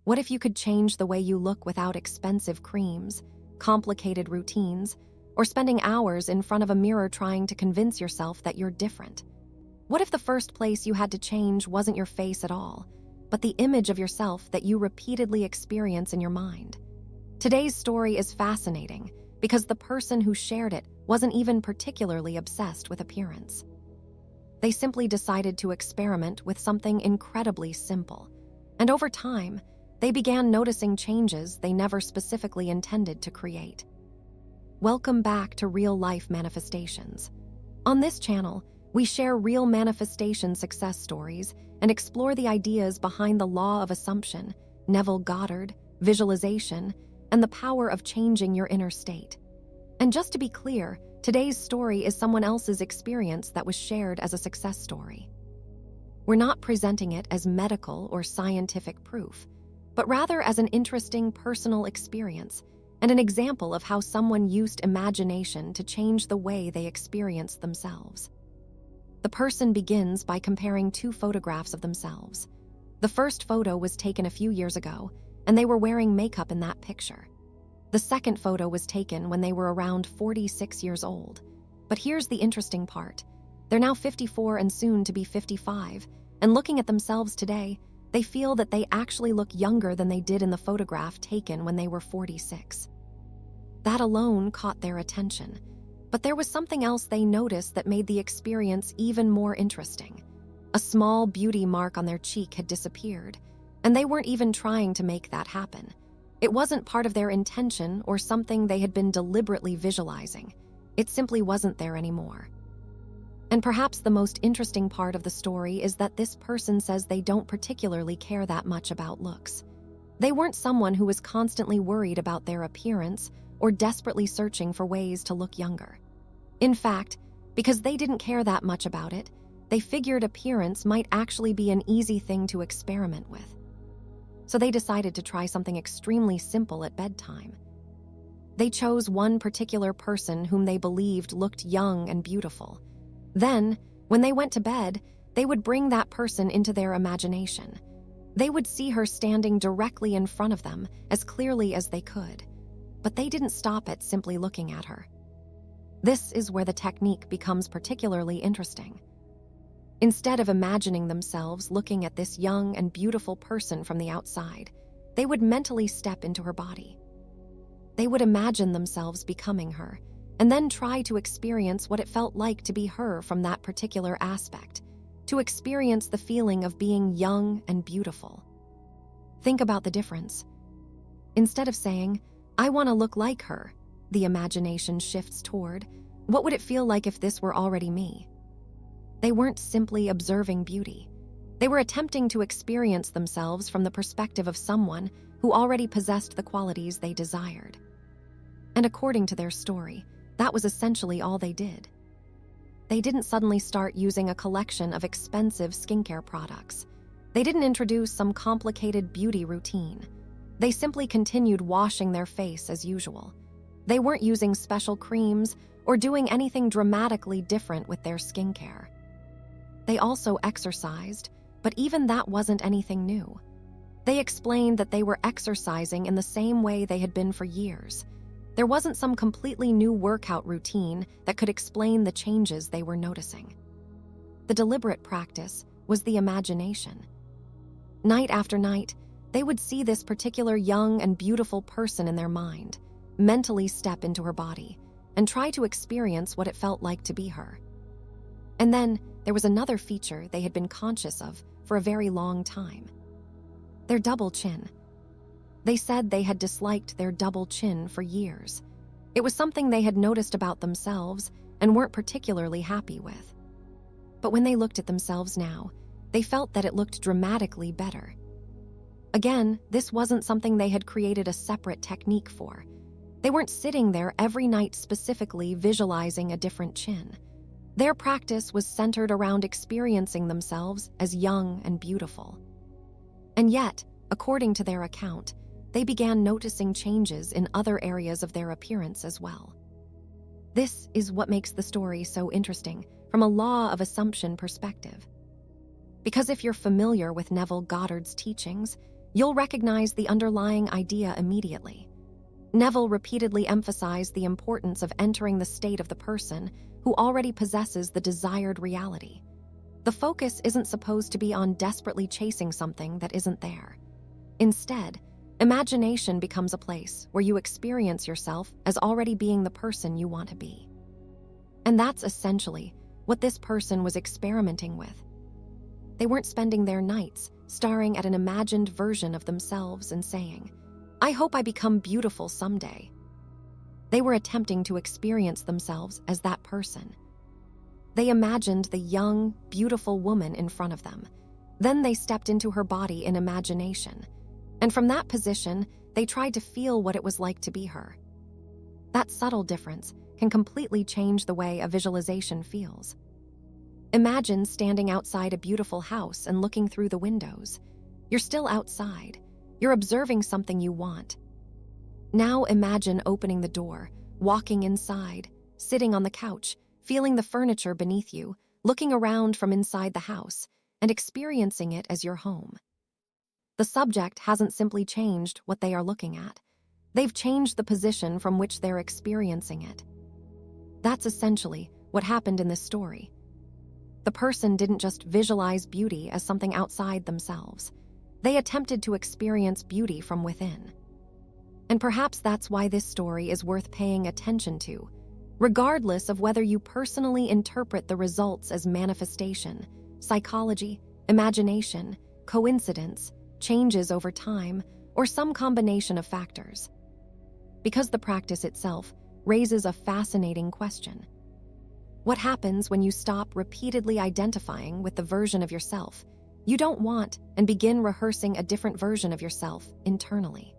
What if you could change the way you look without expensive creams, complicated routines, or spending hours in front of a mirror trying to convince yourself that you're different? What if the first place you had to change wasn't your face at all, but the image of yourself that you repeatedly experience in your mind? Today's story is fascinating because the person who shared it wasn't even particularly obsessed with appearance. They simply decided to experiment with something incredibly simple, and over time, they began noticing changes they never specifically intended to create. Welcome back to Real Life Manifestations. On this channel, we share real manifestation success stories and explore the ideas behind the law of assumption, Neville Goddard, visualization, and the power of changing your inner state. And just to be clear, today's story is someone else's experience that was shared as a success story. We're not presenting it as medical or scientific proof, but rather as an interesting personal experience and an example of how someone used imagination to change the way they experienced themselves. The person begins by comparing two photographs of themselves. The first photo was taken a few years ago, and they were wearing makeup in that picture. The second photo was taken when they were around 46 years old. But here's the interesting part. They're now 54 and soon to be 55, and looking at themselves today, they feel that they actually look younger than they did in the photograph taken when they were 46. That alone caught their attention, but there was something else they noticed that made the experience even more interesting. A small beauty mark on their cheek had disappeared, and they weren't even trying to make that happen. It wasn't part of their intention or something they had been deliberately visualizing. It simply wasn't there anymore. And perhaps the most interesting part of the story is that this person says they don't particularly care that much about looks. They weren't someone who was constantly worried about their appearance or desperately searching for ways to look younger. In fact, because they didn't care that much about it, they figured appearance might actually be an easy thing to experiment with. So they decided to try something extremely simple at bedtime. They chose one particular person whom they believed looked young and beautiful. Then, when they went to bed, they would bring that person into their imagination. They would see her standing directly in front of them as clearly as they could. But they didn't stop at simply looking at her. This is where the technique becomes particularly interesting. Instead of imagining themselves looking at this young and beautiful person from the outside, they would mentally step into her body. They would imagine themselves becoming her, and then try to experience what it felt like to be her from that particular aspect, to experience the feeling of being young and beautiful. Think about the difference. Instead of saying, "I want to look like her," the imagination shifts toward, "What would it feel like if this were already me?" They weren't simply observing beauty. They were attempting to experience themselves from the perspective of someone who already possessed the qualities they desired. And according to their story, that was essentially all they did. They didn't suddenly start using a collection of expensive skincare products. They didn't introduce some complicated beauty routine. They simply continued washing their face as usual. They weren't using special creams or doing anything dramatically different with their skincare. They also exercised, but even that wasn't anything new. They explained that they were exercising in the same way they had been for years. There wasn't some completely new workout routine that could explain the changes they were noticing. The deliberate practice was the imagination. Night after night, they would see this particular young and beautiful person in their mind, mentally step into her body, and try to experience what it felt like to be her. And then there was another feature they had been conscious of for a very long time: their double chin. They said they had disliked their double chin for years. It was something they had noticed about themselves and weren't particularly happy with. But when they looked at themselves now, they felt that it looked dramatically better. Again, this wasn't something they had created a separate technique for. They weren't sitting there every night specifically visualizing a different chin. Their practice was centered around experiencing themselves as young and beautiful. And yet, according to their account, they began noticing changes in other areas of their appearance as well. This is what makes the story so interesting from a law of assumption perspective. Because if you're familiar with Neville Goddard's teachings, you'll recognize the underlying idea immediately. Neville repeatedly emphasized the importance of entering the state of the person who already possesses the desired reality. The focus isn't supposed to be on desperately chasing something that isn't there. Instead, imagination becomes a place where you experience yourself as already being the person you want to be. And that's essentially what this person was experimenting with. They weren't spending their nights staring at an imagined version of themselves and saying, "I hope I become beautiful someday." They were attempting to experience themselves as that person. They imagined the young, beautiful woman in front of them. Then they stepped into her body in imagination. And from that position, they tried to feel what it was like to be her. That subtle difference can completely change the way a visualization feels. Imagine standing outside a beautiful house and looking through the windows. You're still outside. You're observing something you want. Now imagine opening the door, walking inside, sitting on the couch, feeling the furniture beneath you, looking around from inside the house, and experiencing it as your home. The subject hasn't simply changed what they are looking at. They've changed the position from which they're experiencing it. That's essentially what happened in this story. The person didn't just visualize beauty as something outside themselves. They attempted to experience beauty from within. And perhaps that's why this story is worth paying attention to, regardless of whether you personally interpret the results as manifestation, psychology, imagination, coincidence, changes over time, or some combination of factors. Because the practice itself raises a fascinating question. What happens when you stop repeatedly identifying with the version of yourself you don't want and begin rehearsing a different version of yourself internally?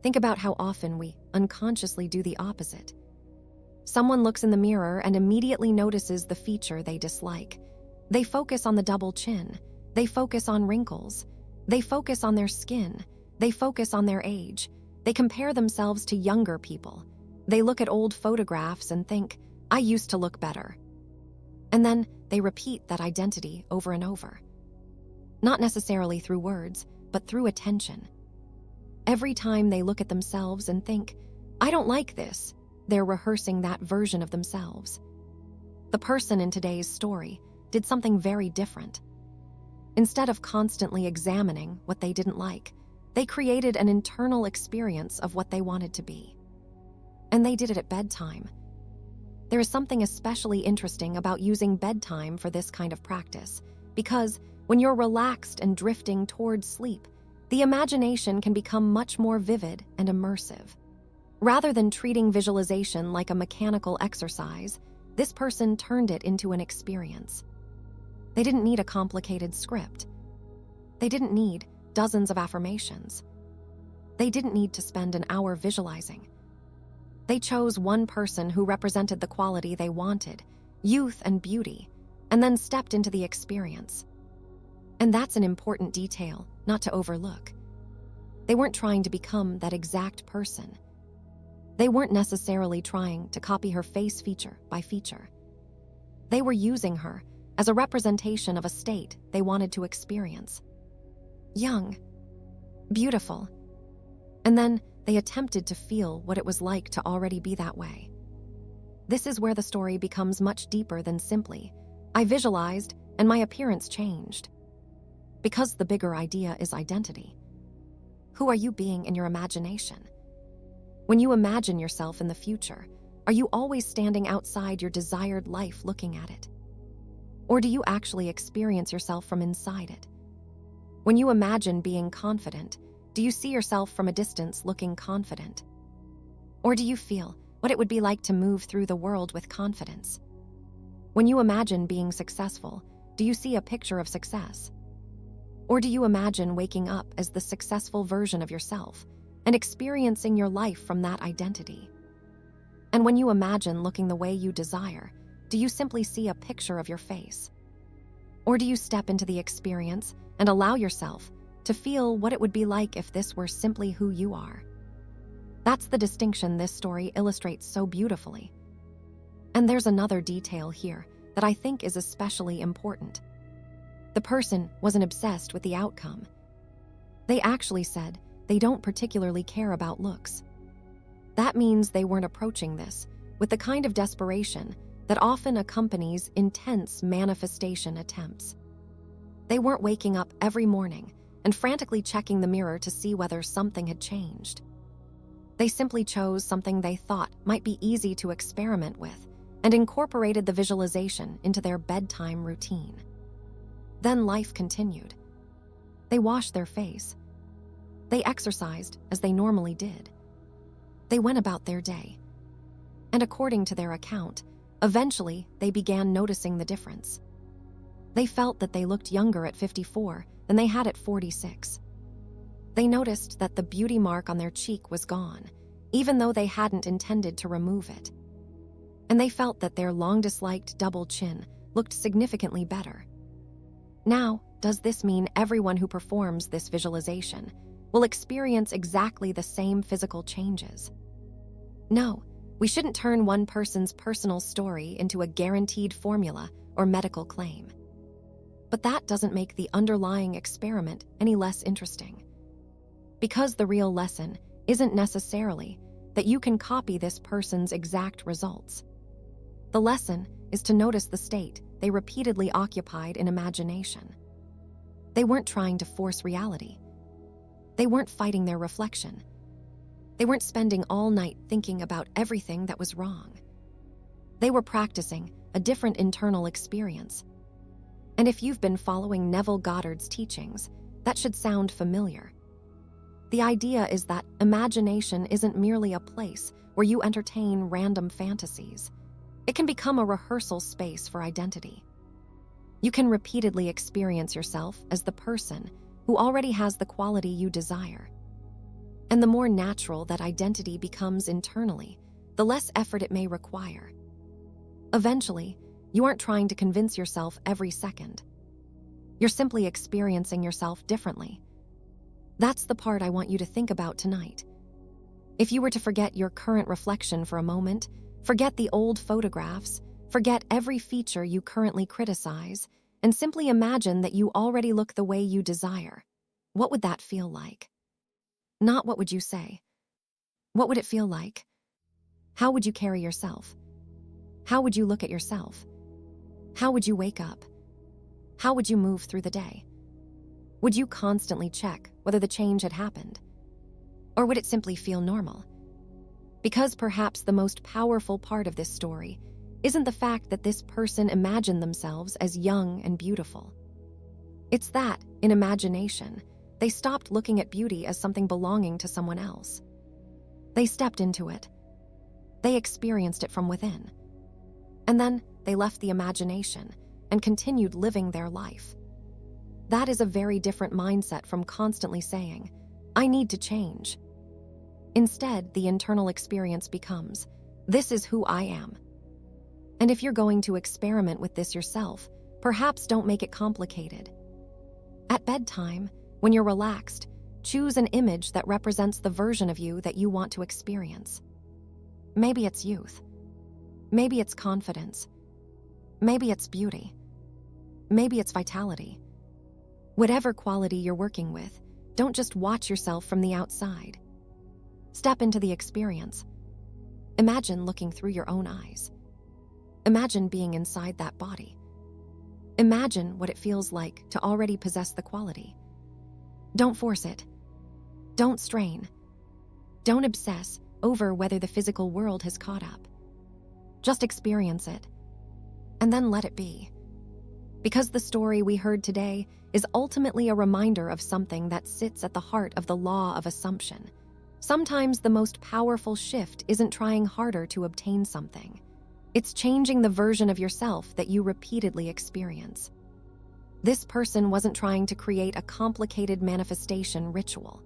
Think about how often we unconsciously do the opposite. Someone looks in the mirror and immediately notices the feature they dislike. They focus on the double chin. They focus on wrinkles. They focus on their skin. They focus on their age. They compare themselves to younger people. They look at old photographs and think, "I used to look better." And then they repeat that identity over and over. Not necessarily through words, but through attention. Every time they look at themselves and think, "I don't like this," they're rehearsing that version of themselves. The person in today's story did something very different. Instead of constantly examining what they didn't like, they created an internal experience of what they wanted to be. And they did it at bedtime. There is something especially interesting about using bedtime for this kind of practice, because when you're relaxed and drifting towards sleep, the imagination can become much more vivid and immersive. Rather than treating visualization like a mechanical exercise, this person turned it into an experience. They didn't need a complicated script. They didn't need dozens of affirmations. They didn't need to spend an hour visualizing. They chose one person who represented the quality they wanted, youth and beauty, and then stepped into the experience. And that's an important detail not to overlook. They weren't trying to become that exact person. They weren't necessarily trying to copy her face feature by feature. They were using her as a representation of a state they wanted to experience. Young, beautiful, and then they attempted to feel what it was like to already be that way. This is where the story becomes much deeper than simply, "I visualized and my appearance changed." Because the bigger idea is identity. Who are you being in your imagination? When you imagine yourself in the future, are you always standing outside your desired life looking at it? Or do you actually experience yourself from inside it? When you imagine being confident, do you see yourself from a distance looking confident? Or do you feel what it would be like to move through the world with confidence? When you imagine being successful, do you see a picture of success? Or do you imagine waking up as the successful version of yourself and experiencing your life from that identity? And when you imagine looking the way you desire, do you simply see a picture of your face? Or do you step into the experience and allow yourself to feel what it would be like if this were simply who you are? That's the distinction this story illustrates so beautifully. And there's another detail here that I think is especially important. The person wasn't obsessed with the outcome. They actually said they don't particularly care about looks. That means they weren't approaching this with the kind of desperation that often accompanies intense manifestation attempts. They weren't waking up every morning and frantically checking the mirror to see whether something had changed. They simply chose something they thought might be easy to experiment with and incorporated the visualization into their bedtime routine. Then life continued. They washed their face. They exercised as they normally did. They went about their day. And according to their account, eventually they began noticing the difference. They felt that they looked younger at 54 than they had at 46. They noticed that the beauty mark on their cheek was gone, even though they hadn't intended to remove it. And they felt that their long-disliked double chin looked significantly better. Now, does this mean everyone who performs this visualization will experience exactly the same physical changes? No, we shouldn't turn one person's personal story into a guaranteed formula or medical claim. But that doesn't make the underlying experiment any less interesting. Because the real lesson isn't necessarily that you can copy this person's exact results. The lesson is to notice the state they repeatedly occupied in imagination. They weren't trying to force reality. They weren't fighting their reflection. They weren't spending all night thinking about everything that was wrong. They were practicing a different internal experience. And if you've been following Neville Goddard's teachings, that should sound familiar. The idea is that imagination isn't merely a place where you entertain random fantasies. It can become a rehearsal space for identity. You can repeatedly experience yourself as the person who already has the quality you desire. And the more natural that identity becomes internally, the less effort it may require. Eventually, you aren't trying to convince yourself every second. You're simply experiencing yourself differently. That's the part I want you to think about tonight. If you were to forget your current reflection for a moment, forget the old photographs, forget every feature you currently criticize, and simply imagine that you already look the way you desire, what would that feel like? Not what would you say. What would it feel like? How would you carry yourself? How would you look at yourself? How would you wake up? How would you move through the day? Would you constantly check whether the change had happened? Or would it simply feel normal? Because perhaps the most powerful part of this story isn't the fact that this person imagined themselves as young and beautiful. It's that, in imagination, they stopped looking at beauty as something belonging to someone else. They stepped into it. They experienced it from within. And then they left the imagination and continued living their life. That is a very different mindset from constantly saying, I need to change. Instead, the internal experience becomes, this is who I am. And if you're going to experiment with this yourself, perhaps don't make it complicated. At bedtime, when you're relaxed, choose an image that represents the version of you that you want to experience. Maybe it's youth. Maybe it's confidence. Maybe it's beauty. Maybe it's vitality. Whatever quality you're working with, don't just watch yourself from the outside. Step into the experience. Imagine looking through your own eyes. Imagine being inside that body. Imagine what it feels like to already possess the quality. Don't force it. Don't strain. Don't obsess over whether the physical world has caught up. Just experience it, and then let it be. Because the story we heard today is ultimately a reminder of something that sits at the heart of the law of assumption. Sometimes the most powerful shift isn't trying harder to obtain something. It's changing the version of yourself that you repeatedly experience. This person wasn't trying to create a complicated manifestation ritual.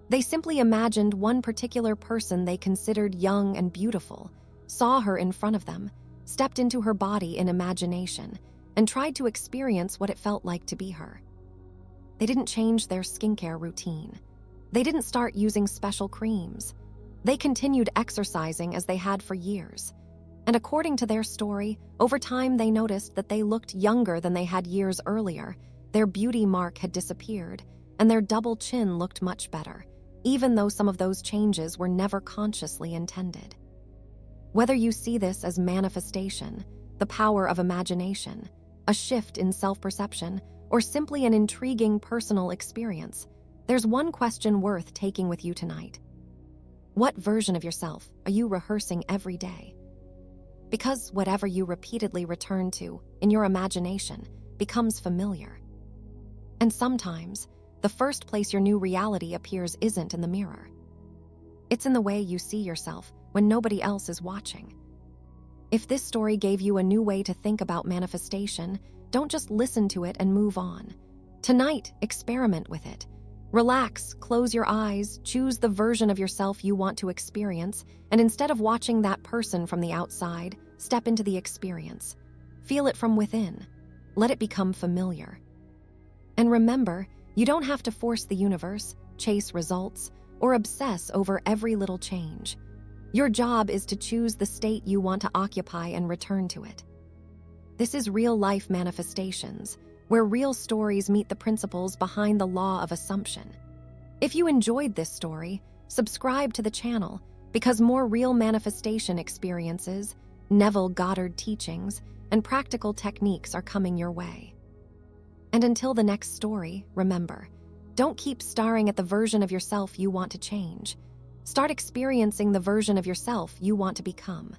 They simply imagined one particular person they considered young and beautiful, saw her in front of them, stepped into her body in imagination, and tried to experience what it felt like to be her. They didn't change their skincare routine. They didn't start using special creams. They continued exercising as they had for years. And according to their story, over time they noticed that they looked younger than they had years earlier. Their beauty mark had disappeared, and their double chin looked much better, even though some of those changes were never consciously intended. Whether you see this as manifestation, the power of imagination, a shift in self-perception, or simply an intriguing personal experience, there's one question worth taking with you tonight. What version of yourself are you rehearsing every day? Because whatever you repeatedly return to in your imagination becomes familiar. And sometimes, the first place your new reality appears isn't in the mirror. It's in the way you see yourself when nobody else is watching. If this story gave you a new way to think about manifestation, don't just listen to it and move on. Tonight, experiment with it. Relax, close your eyes, choose the version of yourself you want to experience, and instead of watching that person from the outside, step into the experience. Feel it from within. Let it become familiar. And remember, you don't have to force the universe, chase results, or obsess over every little change. Your job is to choose the state you want to occupy and return to it. This is real-life manifestations, where real stories meet the principles behind the law of assumption. If you enjoyed this story, subscribe to the channel, because more real manifestation experiences, Neville Goddard teachings, and practical techniques are coming your way. And until the next story, remember, don't keep staring at the version of yourself you want to change. Start experiencing the version of yourself you want to become.